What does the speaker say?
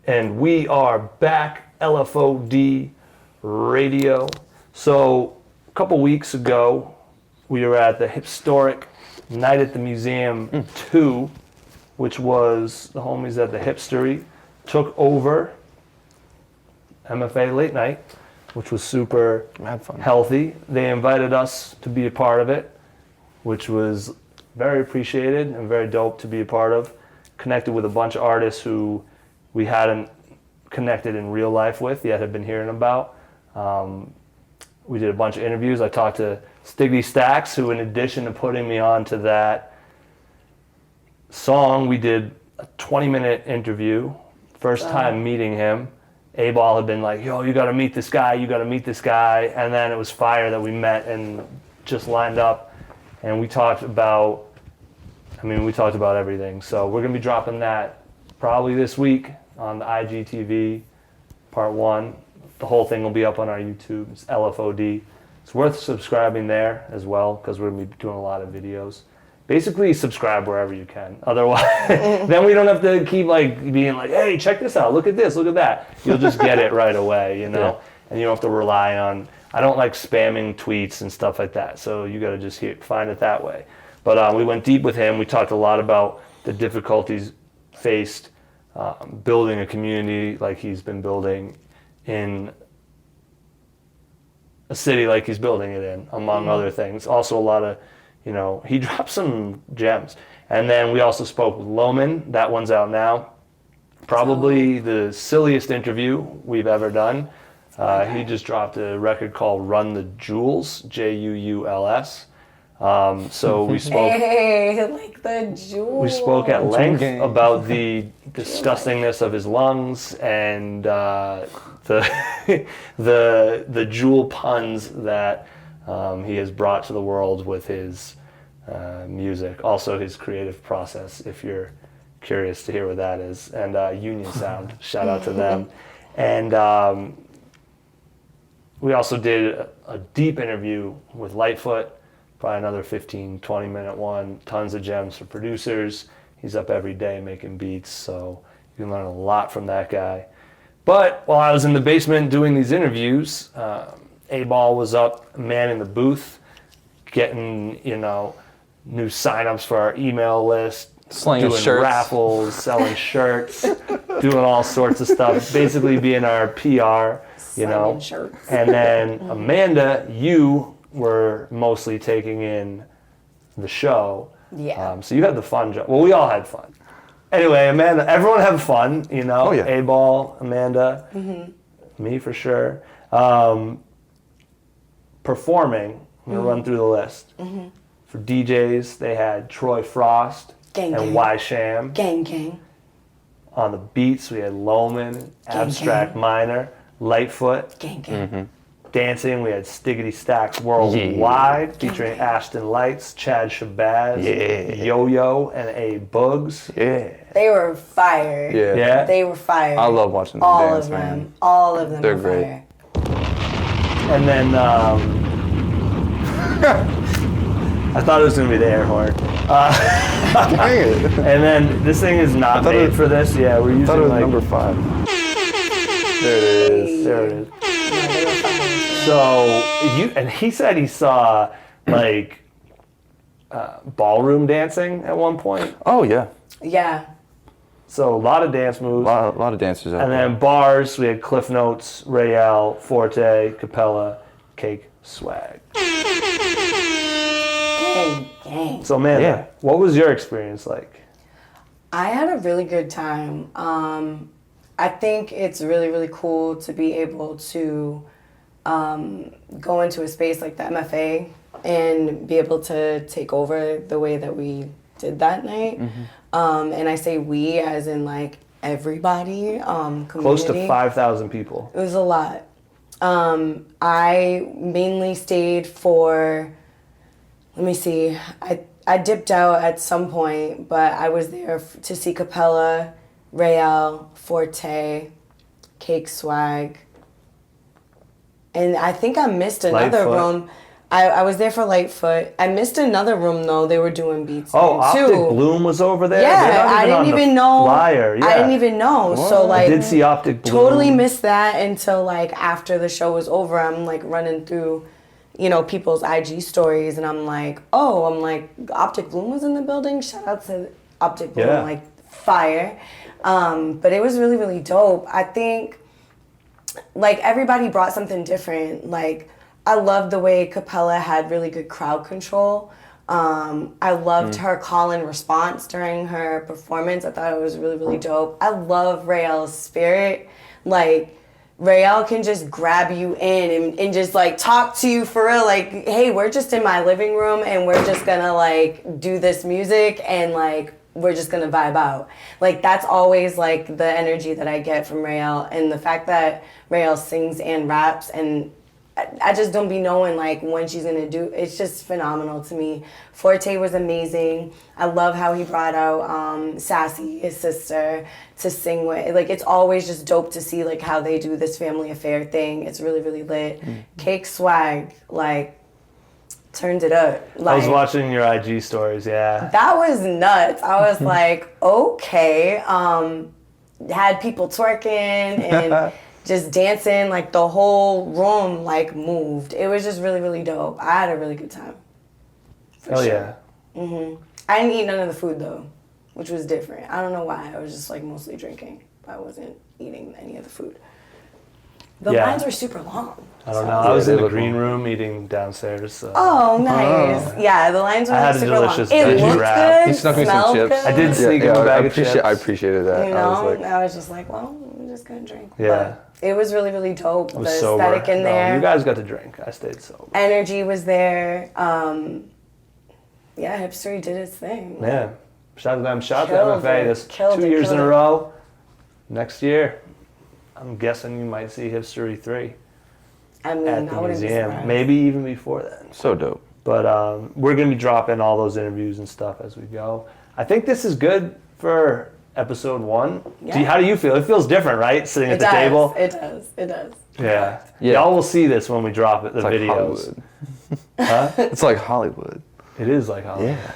And we are back, LFOD Radio. So a couple weeks ago, we were at the Historic Night at the Museum 2, which was the homies at the Hipstory took over MFA Late Night, which was super healthy. They invited us to be a part of it, which was very appreciated and very dope to be a part of. Connected with a bunch of artists who we hadn't connected in real life with yet, had been hearing about. We did a bunch of interviews. I talked to Stiggity Stacks, who in addition to putting me on to that song, we did a 20-minute interview. First time meeting him. A-Ball had been like, yo, you gotta meet this guy, you gotta meet this guy. And then it was fire that we met and just lined up. And we talked about everything. So we're gonna be dropping that probably this week on the IGTV part 1. The whole thing will be up on our YouTube. It's LFOD. It's worth subscribing there as well because we're going to be doing a lot of videos. Basically, subscribe wherever you can. Otherwise, then we don't have to keep being like, hey, check this out. Look at this. Look at that. You'll just get it right away, you know? Yeah. And you don't have to rely on, I don't like spamming tweets and stuff like that. So you got to just find it that way. But we went deep with him. We talked a lot about the difficulties faced building a community like he's been building in a city like he's building it in, among other things. Also a lot of, he dropped some gems. And then we also spoke with Loman. That one's out now. Probably the silliest interview we've ever done. He just dropped a record called Run the Jewels, Juuls. So we spoke. Hey, like the jewels. We spoke at length about the disgustingness of his lungs and the jewel puns that he has brought to the world with his music. Also, his creative process, if you're curious to hear what that is, and Union Sound. Shout out to them. And we also did a deep interview with Lightfoot. Probably another 15, 20-minute one. Tons of gems for producers. He's up every day making beats, so you can learn a lot from that guy. But while I was in the basement doing these interviews, A-Ball was up manning the booth, getting, new signups for our email list, slinging doing shirts, raffles, selling shirts, doing all sorts of stuff, basically being our PR, shirts. And then Amanda, you were mostly taking in the show. Yeah. So you had the fun job. Well, we all had fun. Anyway, Amanda, everyone had fun, Oh, yeah. A-Ball, Amanda, me for sure. Performing, I'm going to run through the list. For DJs, they had Troy Frost and Y Sham. Gang. On the beats, we had Loman, Abstract Minor, Lightfoot. Gang. Dancing, we had Stiggity Stacks Worldwide, featuring Ashton Lights, Chad Shabazz, Yo-Yo, and A Bugs. Yeah. They were fire. Yeah. They were fire. I love watching them dance, man. All of them They're were great. fire. And then, I thought it was going to be the air horn. Dang it. And then, this thing is not made for this. Yeah, we're using I thought it was number 5. There it is. There it is. So, and he said he saw, ballroom dancing at one point. Oh, yeah. Yeah. So, a lot of dance moves. A lot of dancers out And there. then bars, we had Cliff Notes, Rayel, Forte, Capella, Cake, Swag. Gang. So, man, what was your experience like? I had a really good time. I think it's really, really cool to be able to go into a space like the MFA and be able to take over the way that we did that night. And I say we as in everybody, community. Close to 5,000 people. It was a lot. I mainly stayed for, let me see, I dipped out at some point, but I was there to see Capella, Rayel, Forte, Cake Swag, and I think I missed another Lightfoot. room. I was there for Lightfoot. I missed another room though. They were doing beats Oh, there, Optic too. Bloom was over there. Yeah, They're not I didn't on the even know. flyer. Yeah. I didn't even know. So like, I did see Optic Bloom. totally missed that until like after the show was over. I'm like running through, people's IG stories, and I'm like, Optic Bloom was in the building. Shout out to Optic Bloom, Yeah. like fire. But it was really, really dope. I think like everybody brought something different. Like I loved the way Capella had really good crowd control. I loved her call and response during her performance. I thought it was really, really dope. I love Rael's spirit. Like Rael can just grab you in and just like talk to you for real. Like, hey, we're just in my living room and we're just gonna like do this music and like we're just gonna vibe out. Like that's always like the energy that I get from Rael, and the fact that Rael sings and raps, and I just don't be knowing like when she's gonna do. It's just phenomenal to me. Forte was amazing. I love how he brought out Sassy, his sister, to sing with. Like it's always just dope to see like how they do this family affair thing. It's really, really lit. Cake Swag like turned it up. Like, I was watching your IG stories. Yeah. that was nuts. I was like, okay. Had people twerking and just dancing. Like the whole room like moved. It was just really, really dope. I had a really good time. Hell yeah. I didn't eat none of the food though, which was different. I don't know why. I was just like mostly drinking. I wasn't eating any of the food. The Yeah. lines were super long. I don't know. Yeah, I was they in the look green long. room eating downstairs. So. Oh, nice. Yeah, the lines were I had like a super long. delicious It veggie looked wrap. good. You snuck me some smelled chips. good. I did sneak him a bag of chips. I appreciated that. You I know, was like, I was just like, well, I'm just gonna drink. Yeah. But it was really, really dope. I The was sober. aesthetic in No, there, you guys got to drink. I stayed sober. energy was there. Yeah, Hipstory did its thing. Yeah. Shout out to them. Shout out Killed to MFA. it. This Killed 2 it, years in killed a it. row. Next year, I'm guessing you might see Hipstory 3 I mean, at I the wouldn't be museum. surprised. Maybe even before then. so dope. But we're going to be dropping all those interviews and stuff as we go. I think this is good for episode 1. Yeah. How do you feel? It feels different, right? Sitting at It the does. table. It does. It does. Yeah. Yeah. Y'all will see this when we drop it, the It's like videos. Hollywood. It's like Hollywood. It is like Hollywood. Yeah.